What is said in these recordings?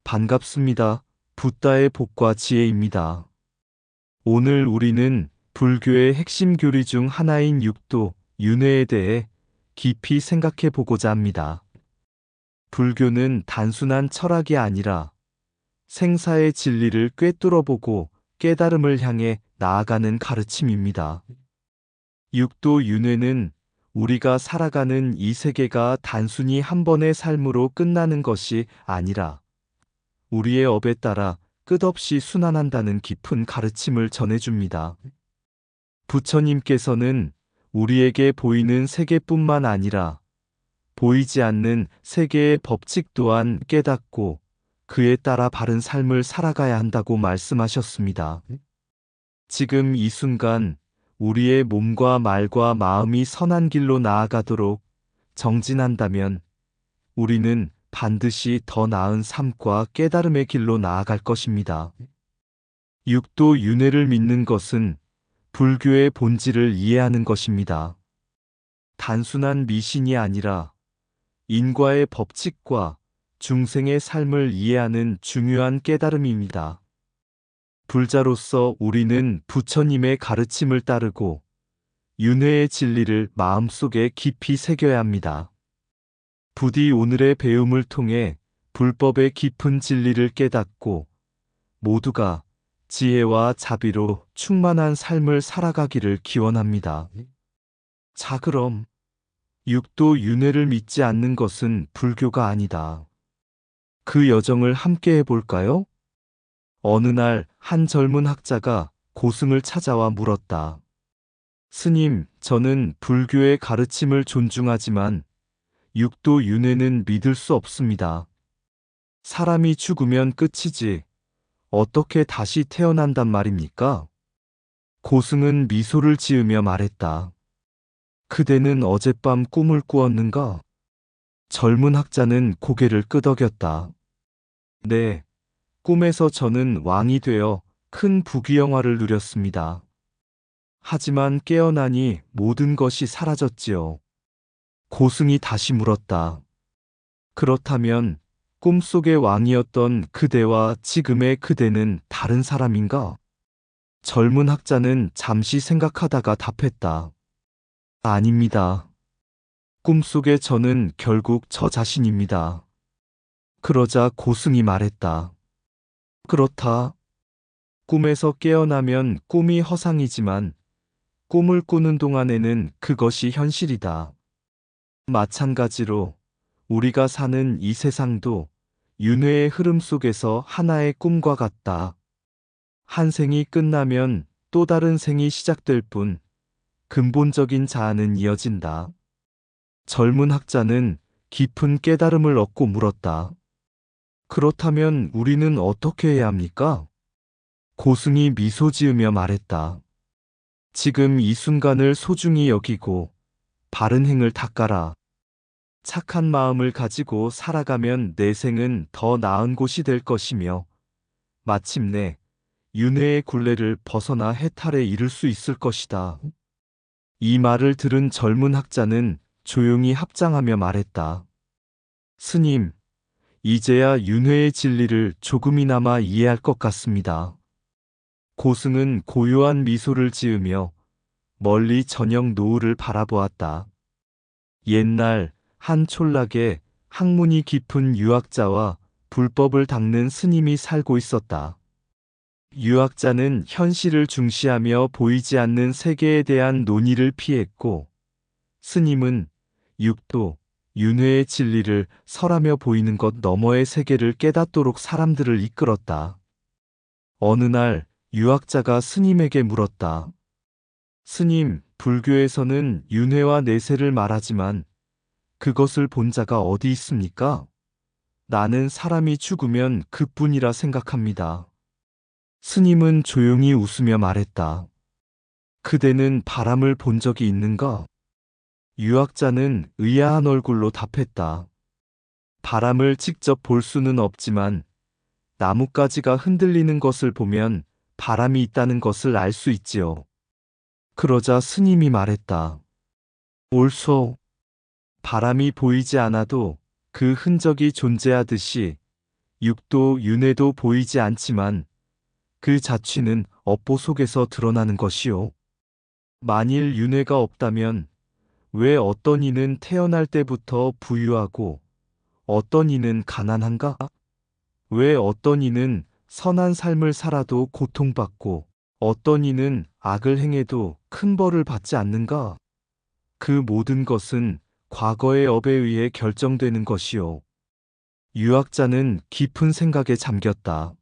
반갑습니다. 붓다의 복과 지혜입니다. 오늘 우리는 불교의 핵심 교리 중 하나인 육도, 윤회에 대해 깊이 생각해 보고자 합니다. 불교는 단순한 철학이 아니라 생사의 진리를 꿰뚫어 보고 깨달음을 향해 나아가는 가르침입니다. 육도 윤회는 우리가 살아가는 이 세계가 단순히 한 번의 삶으로 끝나는 것이 아니라 우리의 업에 따라 끝없이 순환한다는 깊은 가르침을 전해줍니다. 부처님께서는 우리에게 보이는 세계뿐만 아니라 보이지 않는 세계의 법칙 또한 깨닫고 그에 따라 바른 삶을 살아가야 한다고 말씀하셨습니다. 지금 이 순간 우리의 몸과 말과 마음이 선한 길로 나아가도록 정진한다면 우리는 반드시 더 나은 삶과 깨달음의 길로 나아갈 것입니다. 육도 윤회를 믿는 것은 불교의 본질을 이해하는 것입니다. 단순한 미신이 아니라 인과의 법칙과 중생의 삶을 이해하는 중요한 깨달음입니다. 불자로서 우리는 부처님의 가르침을 따르고 윤회의 진리를 마음속에 깊이 새겨야 합니다. 부디 오늘의 배움을 통해 불법의 깊은 진리를 깨닫고 모두가 지혜와 자비로 충만한 삶을 살아가기를 기원합니다. 자, 그럼 육도 윤회를 믿지 않는 것은 불교가 아니다. 그 여정을 함께 해볼까요? 어느 날 한 젊은 학자가 고승을 찾아와 물었다. 스님, 저는 불교의 가르침을 존중하지만 육도 윤회는 믿을 수 없습니다. 사람이 죽으면 끝이지 어떻게 다시 태어난단 말입니까? 고승은 미소를 지으며 말했다. 그대는 어젯밤 꿈을 꾸었는가? 젊은 학자는 고개를 끄덕였다. 네, 꿈에서 저는 왕이 되어 큰 부귀영화를 누렸습니다. 하지만 깨어나니 모든 것이 사라졌지요. 고승이 다시 물었다. 그렇다면 꿈속의 왕이었던 그대와 지금의 그대는 다른 사람인가? 젊은 학자는 잠시 생각하다가 답했다. 아닙니다. 꿈속의 저는 결국 저 자신입니다. 그러자 고승이 말했다. 그렇다. 꿈에서 깨어나면 꿈이 허상이지만 꿈을 꾸는 동안에는 그것이 현실이다. 마찬가지로 우리가 사는 이 세상도 윤회의 흐름 속에서 하나의 꿈과 같다. 한 생이 끝나면 또 다른 생이 시작될 뿐 근본적인 자아는 이어진다. 젊은 학자는 깊은 깨달음을 얻고 물었다. 그렇다면 우리는 어떻게 해야 합니까? 고승이 미소 지으며 말했다. 지금 이 순간을 소중히 여기고 바른 행을 닦아라. 착한 마음을 가지고 살아가면 내 생은 더 나은 곳이 될 것이며 마침내 윤회의 굴레를 벗어나 해탈에 이를 수 있을 것이다. 이 말을 들은 젊은 학자는 조용히 합장하며 말했다. 스님, 이제야 윤회의 진리를 조금이나마 이해할 것 같습니다. 고승은 고요한 미소를 지으며 멀리 저녁 노을을 바라보았다. 옛날 한 촌락에 학문이 깊은 유학자와 불법을 닦는 스님이 살고 있었다. 유학자는 현실을 중시하며 보이지 않는 세계에 대한 논의를 피했고, 스님은 육도, 윤회의 진리를 설하며 보이는 것 너머의 세계를 깨닫도록 사람들을 이끌었다. 어느 날 유학자가 스님에게 물었다. 스님, 불교에서는 윤회와 내세를 말하지만 그것을 본 자가 어디 있습니까? 나는 사람이 죽으면 그뿐이라 생각합니다. 스님은 조용히 웃으며 말했다. 그대는 바람을 본 적이 있는가? 유학자는 의아한 얼굴로 답했다. 바람을 직접 볼 수는 없지만 나뭇가지가 흔들리는 것을 보면 바람이 있다는 것을 알 수 있지요. 그러자 스님이 말했다. 옳소. 바람이 보이지 않아도 그 흔적이 존재하듯이 육도 윤회도 보이지 않지만 그 자취는 업보 속에서 드러나는 것이요. 만일 윤회가 없다면 왜 어떤 이는 태어날 때부터 부유하고 어떤 이는 가난한가? 왜 어떤 이는 선한 삶을 살아도 고통받고 어떤 이는 악을 행해도 큰 벌을 받지 않는가? 그 모든 것은 과거의 업에 의해 결정되는 것이요. 유학자는 깊은 생각에 잠겼다.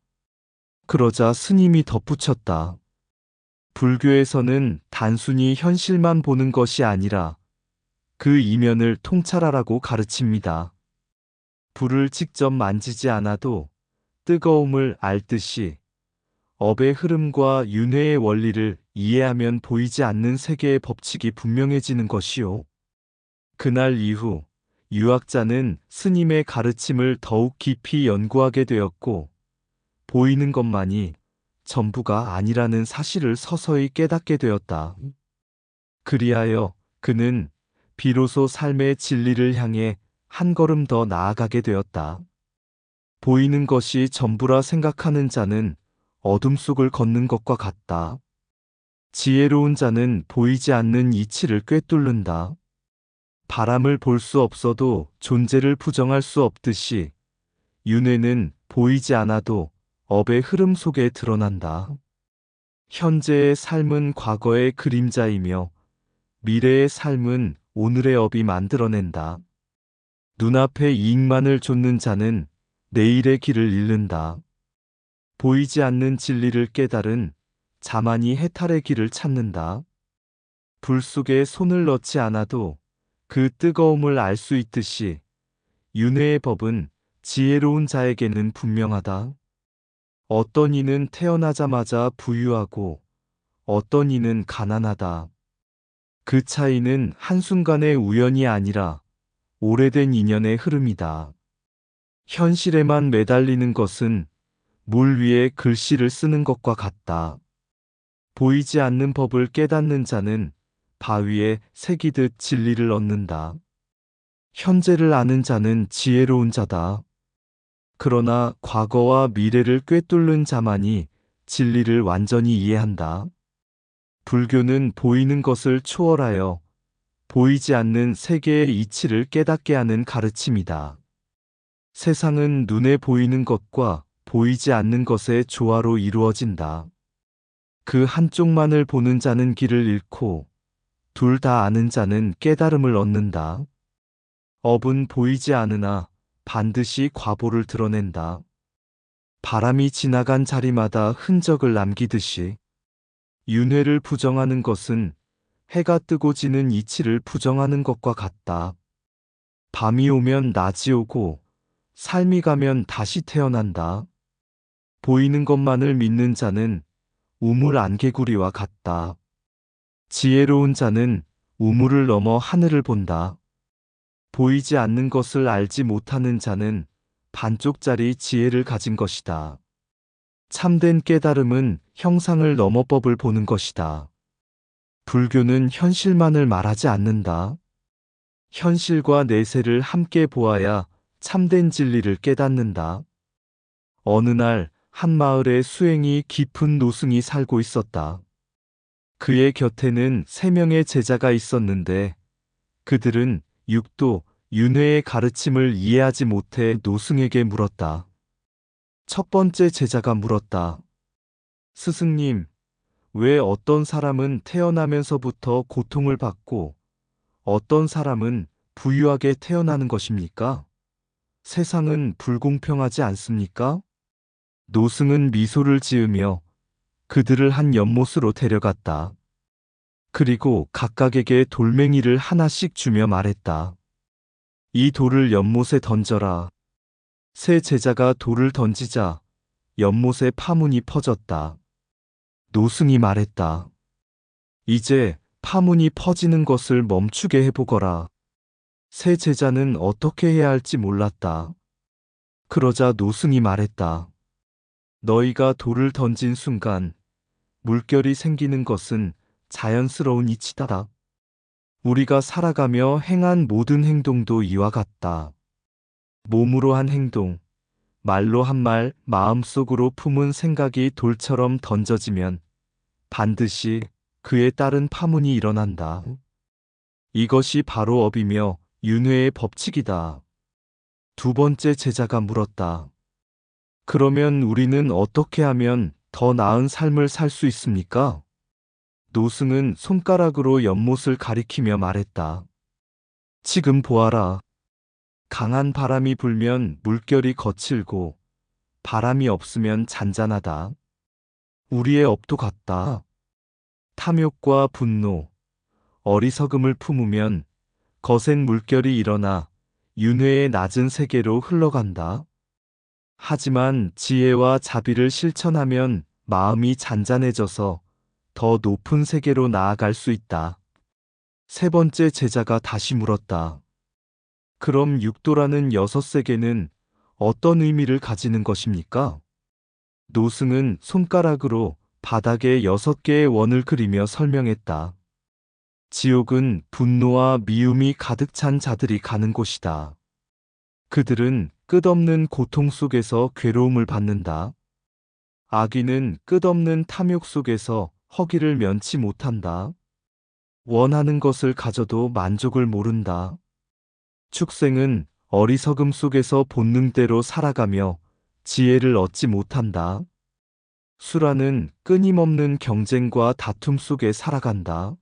그러자 스님이 덧붙였다. 불교에서는 단순히 현실만 보는 것이 아니라 그 이면을 통찰하라고 가르칩니다. 불을 직접 만지지 않아도 뜨거움을 알듯이 업의 흐름과 윤회의 원리를 이해하면 보이지 않는 세계의 법칙이 분명해지는 것이요. 그날 이후 유학자는 스님의 가르침을 더욱 깊이 연구하게 되었고 보이는 것만이 전부가 아니라는 사실을 서서히 깨닫게 되었다. 그리하여 그는 비로소 삶의 진리를 향해 한 걸음 더 나아가게 되었다. 보이는 것이 전부라 생각하는 자는 어둠 속을 걷는 것과 같다. 지혜로운 자는 보이지 않는 이치를 꿰뚫는다. 바람을 볼 수 없어도 존재를 부정할 수 없듯이 윤회는 보이지 않아도 업의 흐름 속에 드러난다. 현재의 삶은 과거의 그림자이며 미래의 삶은 오늘의 업이 만들어낸다. 눈앞의 이익만을 좇는 자는 내일의 길을 잃는다. 보이지 않는 진리를 깨달은 자만이 해탈의 길을 찾는다. 불 속에 손을 넣지 않아도 그 뜨거움을 알 수 있듯이 윤회의 법은 지혜로운 자에게는 분명하다. 어떤 이는 태어나자마자 부유하고 어떤 이는 가난하다. 그 차이는 한순간의 우연이 아니라 오래된 인연의 흐름이다. 현실에만 매달리는 것은 물 위에 글씨를 쓰는 것과 같다. 보이지 않는 법을 깨닫는 자는 바위에 새기듯 진리를 얻는다. 현재를 아는 자는 지혜로운 자다. 그러나 과거와 미래를 꿰뚫는 자만이 진리를 완전히 이해한다. 불교는 보이는 것을 초월하여 보이지 않는 세계의 이치를 깨닫게 하는 가르침이다. 세상은 눈에 보이는 것과 보이지 않는 것의 조화로 이루어진다. 그 한쪽만을 보는 자는 길을 잃고 둘 다 아는 자는 깨달음을 얻는다. 업은 보이지 않으나 반드시 과보를 드러낸다. 바람이 지나간 자리마다 흔적을 남기듯이 윤회를 부정하는 것은 해가 뜨고 지는 이치를 부정하는 것과 같다. 밤이 오면 낮이 오고 삶이 가면 다시 태어난다. 보이는 것만을 믿는 자는 우물 안개구리와 같다. 지혜로운 자는 우물을 넘어 하늘을 본다. 보이지 않는 것을 알지 못하는 자는 반쪽짜리 지혜를 가진 것이다. 참된 깨달음은 형상을 넘어 법을 보는 것이다. 불교는 현실만을 말하지 않는다. 현실과 내세를 함께 보아야 참된 진리를 깨닫는다. 어느 날 한 마을에 수행이 깊은 노승이 살고 있었다. 그의 곁에는 3명의 제자가 있었는데 그들은 육도, 윤회의 가르침을 이해하지 못해 노승에게 물었다. 첫 번째 제자가 물었다. 스승님, 왜 어떤 사람은 태어나면서부터 고통을 받고 어떤 사람은 부유하게 태어나는 것입니까? 세상은 불공평하지 않습니까? 노승은 미소를 지으며 그들을 한 연못으로 데려갔다. 그리고 각각에게 돌멩이를 하나씩 주며 말했다. 이 돌을 연못에 던져라. 세 제자가 돌을 던지자 연못에 파문이 퍼졌다. 노승이 말했다. 이제 파문이 퍼지는 것을 멈추게 해보거라. 세 제자는 어떻게 해야 할지 몰랐다. 그러자 노승이 말했다. 너희가 돌을 던진 순간 물결이 생기는 것은 자연스러운 이치다. 우리가 살아가며 행한 모든 행동도 이와 같다. 몸으로 한 행동, 말로 한 말 마음속으로 품은 생각이 돌처럼 던져지면 반드시 그에 따른 파문이 일어난다. 이것이 바로 업이며 윤회의 법칙이다. 두 번째 제자가 물었다. 그러면 우리는 어떻게 하면 더 나은 삶을 살 수 있습니까? 노승은 손가락으로 연못을 가리키며 말했다. 지금 보아라. 강한 바람이 불면 물결이 거칠고 바람이 없으면 잔잔하다. 우리의 업도 같다. 탐욕과 분노, 어리석음을 품으면 거센 물결이 일어나 윤회의 낮은 세계로 흘러간다. 하지만 지혜와 자비를 실천하면 마음이 잔잔해져서 더 높은 세계로 나아갈 수 있다. 세 번째 제자가 다시 물었다. 그럼 육도라는 여섯 세계는 어떤 의미를 가지는 것입니까? 노승은 손가락으로 바닥에 6개의 원을 그리며 설명했다. 지옥은 분노와 미움이 가득 찬 자들이 가는 곳이다. 그들은 끝없는 고통 속에서 괴로움을 받는다. 악귀는 끝없는 탐욕 속에서 허기를 면치 못한다. 원하는 것을 가져도 만족을 모른다. 축생은 어리석음 속에서 본능대로 살아가며 지혜를 얻지 못한다. 수라는 끊임없는 경쟁과 다툼 속에 살아간다.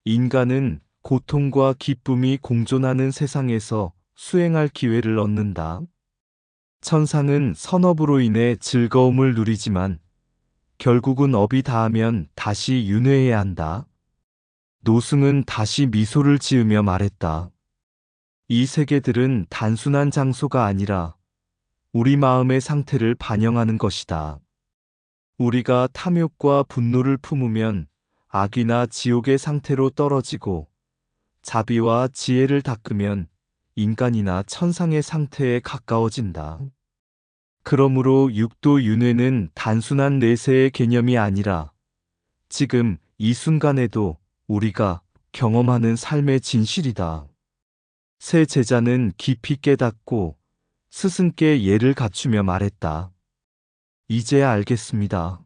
인간은 고통과 기쁨이 공존하는 세상에서 수행할 기회를 얻는다. 천상은 선업으로 인해 즐거움을 누리지만 결국은 업이 닿으면 다시 윤회해야 한다. 노승은 다시 미소를 지으며 말했다. 이 세계들은 단순한 장소가 아니라 우리 마음의 상태를 반영하는 것이다. 우리가 탐욕과 분노를 품으면 악이나 지옥의 상태로 떨어지고 자비와 지혜를 닦으면 인간이나 천상의 상태에 가까워진다. 그러므로 육도 윤회는 단순한 내세의 개념이 아니라 지금 이 순간에도 우리가 경험하는 삶의 진실이다. 세 제자는 깊이 깨닫고 스승께 예를 갖추며 말했다. 이제야 알겠습니다.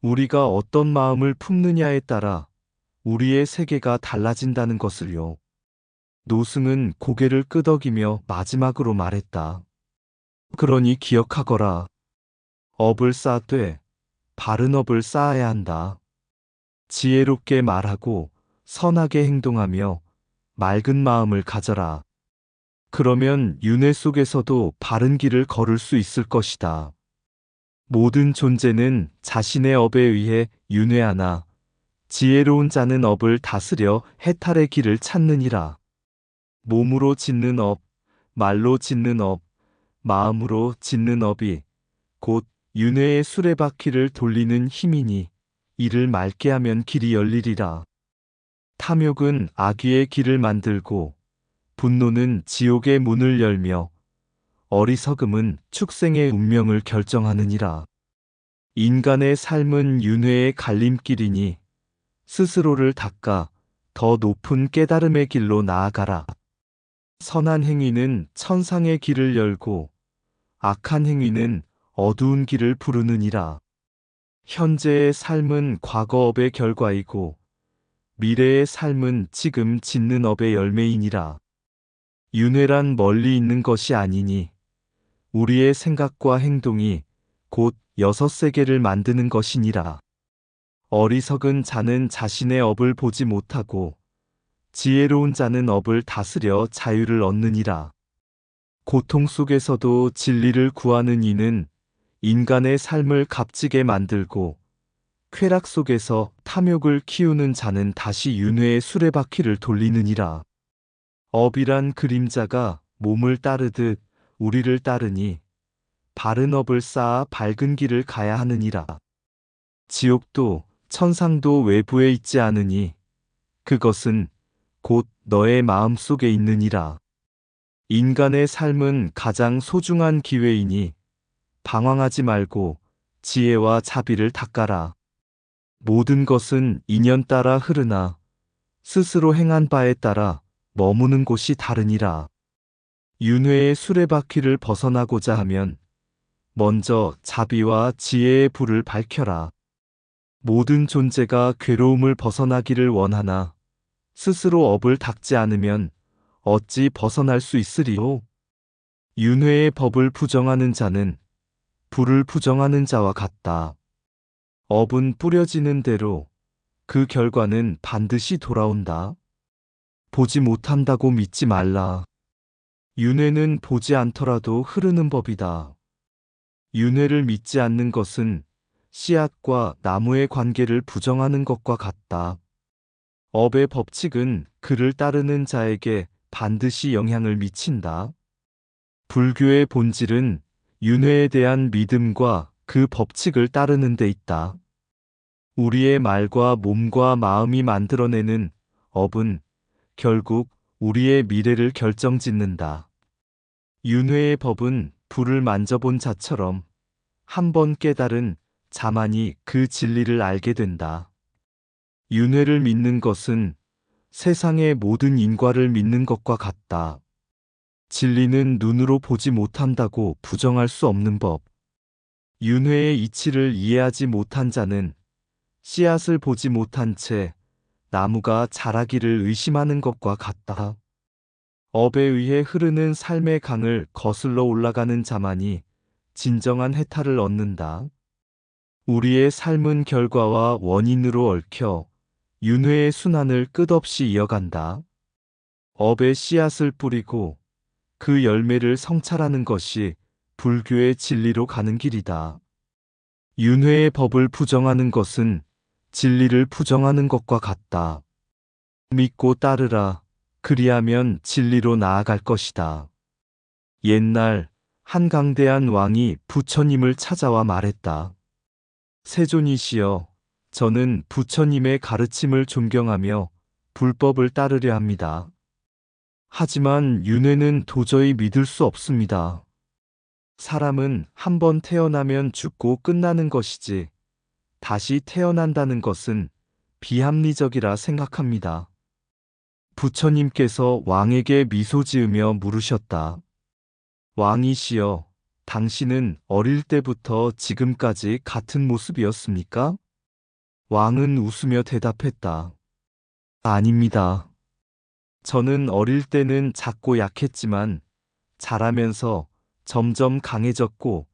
우리가 어떤 마음을 품느냐에 따라 우리의 세계가 달라진다는 것을요. 노승은 고개를 끄덕이며 마지막으로 말했다. 그러니 기억하거라. 업을 쌓되 바른 업을 쌓아야 한다. 지혜롭게 말하고 선하게 행동하며 맑은 마음을 가져라. 그러면 윤회 속에서도 바른 길을 걸을 수 있을 것이다. 모든 존재는 자신의 업에 의해 윤회하나 지혜로운 자는 업을 다스려 해탈의 길을 찾느니라. 몸으로 짓는 업, 말로 짓는 업, 마음으로 짓는 업이 곧 윤회의 수레바퀴를 돌리는 힘이니 이를 맑게 하면 길이 열리리라. 탐욕은 악귀의 길을 만들고 분노는 지옥의 문을 열며 어리석음은 축생의 운명을 결정하느니라. 인간의 삶은 윤회의 갈림길이니 스스로를 닦아 더 높은 깨달음의 길로 나아가라. 선한 행위는 천상의 길을 열고 악한 행위는 어두운 길을 부르느니라. 현재의 삶은 과거업의 결과이고 미래의 삶은 지금 짓는 업의 열매이니라. 윤회란 멀리 있는 것이 아니니 우리의 생각과 행동이 곧 여섯 세계를 만드는 것이니라. 어리석은 자는 자신의 업을 보지 못하고 지혜로운 자는 업을 다스려 자유를 얻느니라. 고통 속에서도 진리를 구하는 이는 인간의 삶을 값지게 만들고 쾌락 속에서 탐욕을 키우는 자는 다시 윤회의 수레바퀴를 돌리느니라. 업이란 그림자가 몸을 따르듯 우리를 따르니 바른 업을 쌓아 밝은 길을 가야 하느니라. 지옥도 천상도 외부에 있지 않으니 그것은 곧 너의 마음 속에 있느니라. 인간의 삶은 가장 소중한 기회이니 방황하지 말고 지혜와 자비를 닦아라. 모든 것은 인연 따라 흐르나 스스로 행한 바에 따라 머무는 곳이 다르니라. 윤회의 수레바퀴를 벗어나고자 하면 먼저 자비와 지혜의 불을 밝혀라. 모든 존재가 괴로움을 벗어나기를 원하나 스스로 업을 닦지 않으면 어찌 벗어날 수 있으리요? 윤회의 법을 부정하는 자는 불을 부정하는 자와 같다. 업은 뿌려지는 대로 그 결과는 반드시 돌아온다. 보지 못한다고 믿지 말라. 윤회는 보지 않더라도 흐르는 법이다. 윤회를 믿지 않는 것은 씨앗과 나무의 관계를 부정하는 것과 같다. 업의 법칙은 그를 따르는 자에게 반드시 영향을 미친다. 불교의 본질은 윤회에 대한 믿음과 그 법칙을 따르는 데 있다. 우리의 말과 몸과 마음이 만들어내는 업은 결국 우리의 미래를 결정짓는다. 윤회의 법은 불을 만져본 자처럼 한 번 깨달은 자만이 그 진리를 알게 된다. 윤회를 믿는 것은 세상의 모든 인과를 믿는 것과 같다. 진리는 눈으로 보지 못한다고 부정할 수 없는 법. 윤회의 이치를 이해하지 못한 자는 씨앗을 보지 못한 채 나무가 자라기를 의심하는 것과 같다. 업에 의해 흐르는 삶의 강을 거슬러 올라가는 자만이 진정한 해탈을 얻는다. 우리의 삶은 결과와 원인으로 얽혀 윤회의 순환을 끝없이 이어간다. 업에 씨앗을 뿌리고 그 열매를 성찰하는 것이 불교의 진리로 가는 길이다. 윤회의 법을 부정하는 것은 진리를 부정하는 것과 같다. 믿고 따르라. 그리하면 진리로 나아갈 것이다. 옛날 한 강대한 왕이 부처님을 찾아와 말했다. 세존이시여, 저는 부처님의 가르침을 존경하며 불법을 따르려 합니다. 하지만 윤회는 도저히 믿을 수 없습니다. 사람은 한 번 태어나면 죽고 끝나는 것이지 다시 태어난다는 것은 비합리적이라 생각합니다. 부처님께서 왕에게 미소 지으며 물으셨다. 왕이시여, 당신은 어릴 때부터 지금까지 같은 모습이었습니까? 왕은 웃으며 대답했다. 아닙니다. 저는 어릴 때는 작고 약했지만 자라면서 점점 강해졌고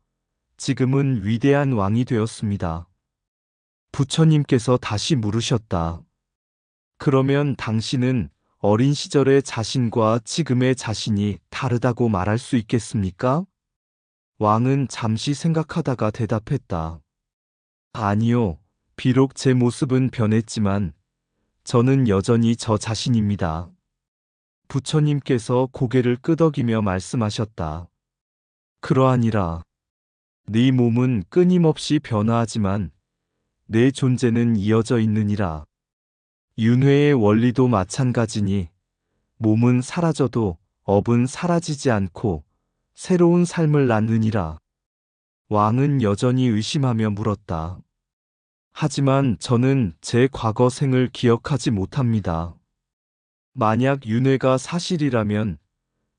지금은 위대한 왕이 되었습니다. 부처님께서 다시 물으셨다. 그러면 당신은 어린 시절의 자신과 지금의 자신이 다르다고 말할 수 있겠습니까? 왕은 잠시 생각하다가 대답했다. 아니요. 비록 제 모습은 변했지만 저는 여전히 저 자신입니다. 부처님께서 고개를 끄덕이며 말씀하셨다. 그러하니라. 네 몸은 끊임없이 변화하지만 내 존재는 이어져 있느니라. 윤회의 원리도 마찬가지니 몸은 사라져도 업은 사라지지 않고 새로운 삶을 낳느니라. 왕은 여전히 의심하며 물었다. 하지만 저는 제 과거 생을 기억하지 못합니다. 만약 윤회가 사실이라면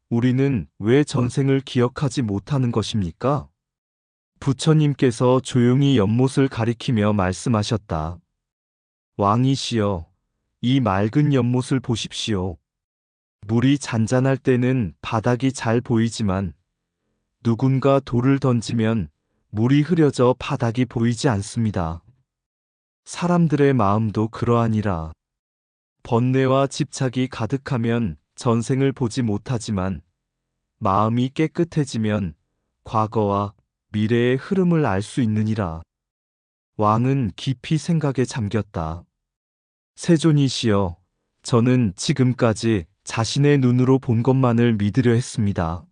우리는 왜 전생을 기억하지 못하는 것입니까? 부처님께서 조용히 연못을 가리키며 말씀하셨다. 왕이시여, 이 맑은 연못을 보십시오. 물이 잔잔할 때는 바닥이 잘 보이지만 누군가 돌을 던지면 물이 흐려져 바닥이 보이지 않습니다. 사람들의 마음도 그러하니라. 번뇌와 집착이 가득하면 전생을 보지 못하지만 마음이 깨끗해지면 과거와 미래의 흐름을 알 수 있느니라. 왕은 깊이 생각에 잠겼다. 세존이시여, 저는 지금까지 자신의 눈으로 본 것만을 믿으려 했습니다.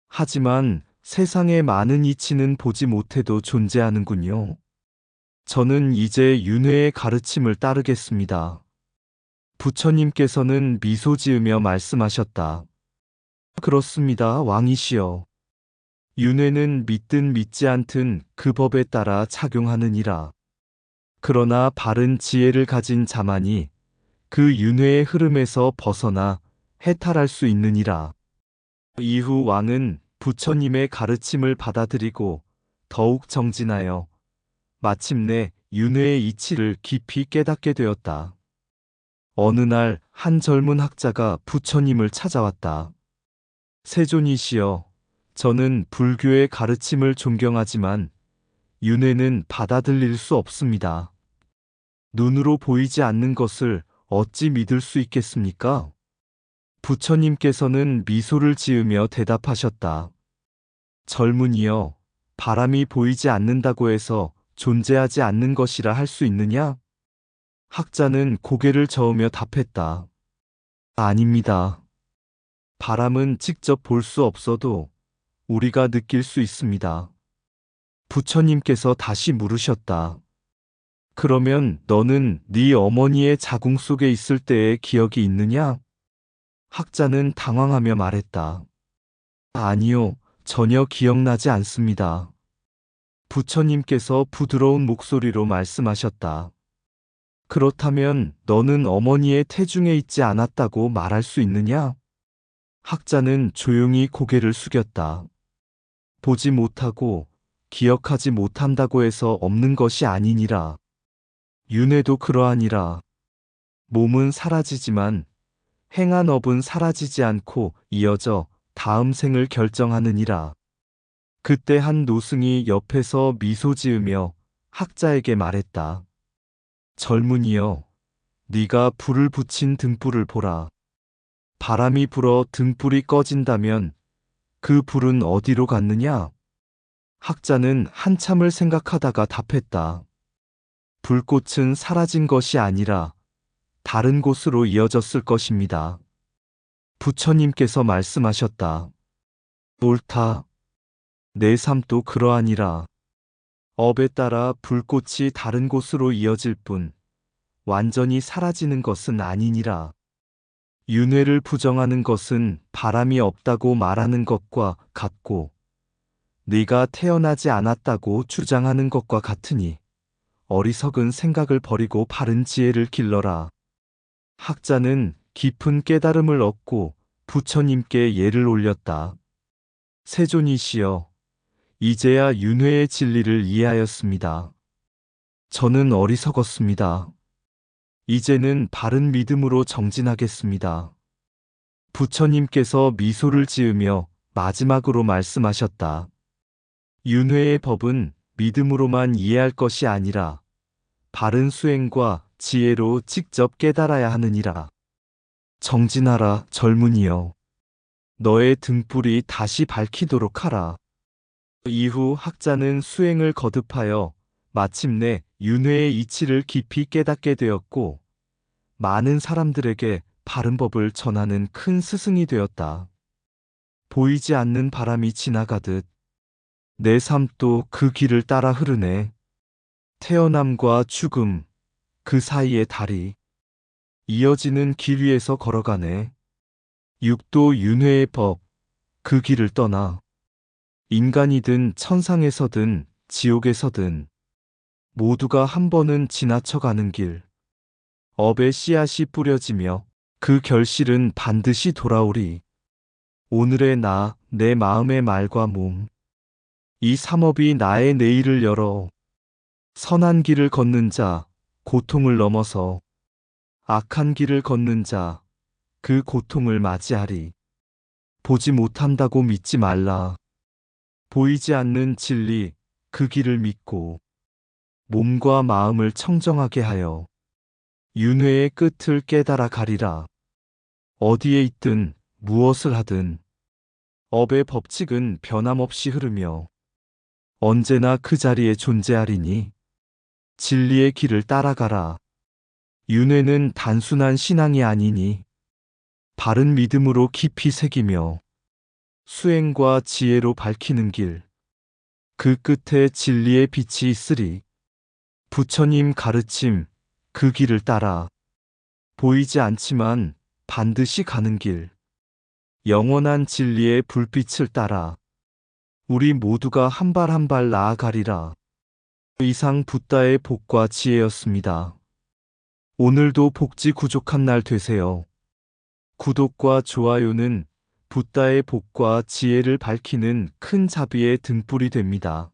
하지만 세상의 많은 이치는 보지 못해도 존재하는군요. 저는 이제 윤회의 가르침을 따르겠습니다. 부처님께서는 미소 지으며 말씀하셨다. 그렇습니다, 왕이시여. 윤회는 믿든 믿지 않든 그 법에 따라 작용하느니라. 그러나 바른 지혜를 가진 자만이 그 윤회의 흐름에서 벗어나 해탈할 수 있느니라. 이후 왕은 부처님의 가르침을 받아들이고 더욱 정진하여 마침내 윤회의 이치를 깊이 깨닫게 되었다. 어느 날 한 젊은 학자가 부처님을 찾아왔다. 세존이시여, 저는 불교의 가르침을 존경하지만 윤회는 받아들일 수 없습니다. 눈으로 보이지 않는 것을 어찌 믿을 수 있겠습니까? 부처님께서는 미소를 지으며 대답하셨다. 젊은이여, 바람이 보이지 않는다고 해서 존재하지 않는 것이라 할 수 있느냐? 학자는 고개를 저으며 답했다. 아닙니다. 바람은 직접 볼 수 없어도 우리가 느낄 수 있습니다. 부처님께서 다시 물으셨다. 그러면 너는 네 어머니의 자궁 속에 있을 때의 기억이 있느냐? 학자는 당황하며 말했다. 아니요, 전혀 기억나지 않습니다. 부처님께서 부드러운 목소리로 말씀하셨다. 그렇다면 너는 어머니의 태중에 있지 않았다고 말할 수 있느냐? 학자는 조용히 고개를 숙였다. 보지 못하고 기억하지 못한다고 해서 없는 것이 아니니라. 윤회도 그러하니라. 몸은 사라지지만 행한 업은 사라지지 않고 이어져 다음 생을 결정하느니라. 그때 한 노승이 옆에서 미소 지으며 학자에게 말했다. 젊은이여, 네가 불을 붙인 등불을 보라. 바람이 불어 등불이 꺼진다면 그 불은 어디로 갔느냐? 학자는 한참을 생각하다가 답했다. 불꽃은 사라진 것이 아니라 다른 곳으로 이어졌을 것입니다. 부처님께서 말씀하셨다. 옳다. 내 삶도 그러하니라. 업에 따라 불꽃이 다른 곳으로 이어질 뿐 완전히 사라지는 것은 아니니라. 윤회를 부정하는 것은 바람이 없다고 말하는 것과 같고 네가 태어나지 않았다고 주장하는 것과 같으니 어리석은 생각을 버리고 바른 지혜를 길러라. 학자는 깊은 깨달음을 얻고 부처님께 예를 올렸다. 세존이시여, 이제야 윤회의 진리를 이해하였습니다. 저는 어리석었습니다. 이제는 바른 믿음으로 정진하겠습니다. 부처님께서 미소를 지으며 마지막으로 말씀하셨다. 윤회의 법은 믿음으로만 이해할 것이 아니라 바른 수행과 지혜로 직접 깨달아야 하느니라. 정진하라, 젊은이여. 너의 등불이 다시 밝히도록 하라. 이후 학자는 수행을 거듭하여 마침내 윤회의 이치를 깊이 깨닫게 되었고 많은 사람들에게 바른 법을 전하는 큰 스승이 되었다. 보이지 않는 바람이 지나가듯 내 삶도 그 길을 따라 흐르네. 태어남과 죽음, 그 사이의 다리, 이어지는 길 위에서 걸어가네. 육도 윤회의 법, 그 길을 떠나 인간이든 천상에서든 지옥에서든 모두가 한 번은 지나쳐가는 길. 업의 씨앗이 뿌려지며 그 결실은 반드시 돌아오리. 오늘의 나, 내 마음의 말과 몸. 이 삼업이 나의 내일을 열어 선한 길을 걷는 자, 고통을 넘어서 악한 길을 걷는 자, 그 고통을 맞이하리. 보지 못한다고 믿지 말라. 보이지 않는 진리, 그 길을 믿고 몸과 마음을 청정하게 하여 윤회의 끝을 깨달아 가리라. 어디에 있든 무엇을 하든 업의 법칙은 변함없이 흐르며 언제나 그 자리에 존재하리니 진리의 길을 따라가라. 윤회는 단순한 신앙이 아니니 바른 믿음으로 깊이 새기며 수행과 지혜로 밝히는 길, 그 끝에 진리의 빛이 있으리. 부처님 가르침, 그 길을 따라 보이지 않지만 반드시 가는 길, 영원한 진리의 불빛을 따라 우리 모두가 한 발 한 발 나아가리라. 이상 붓다의 복과 지혜였습니다. 오늘도 복지 구족한 날 되세요. 구독과 좋아요는 붓다의 복과 지혜를 밝히는 큰 자비의 등불이 됩니다.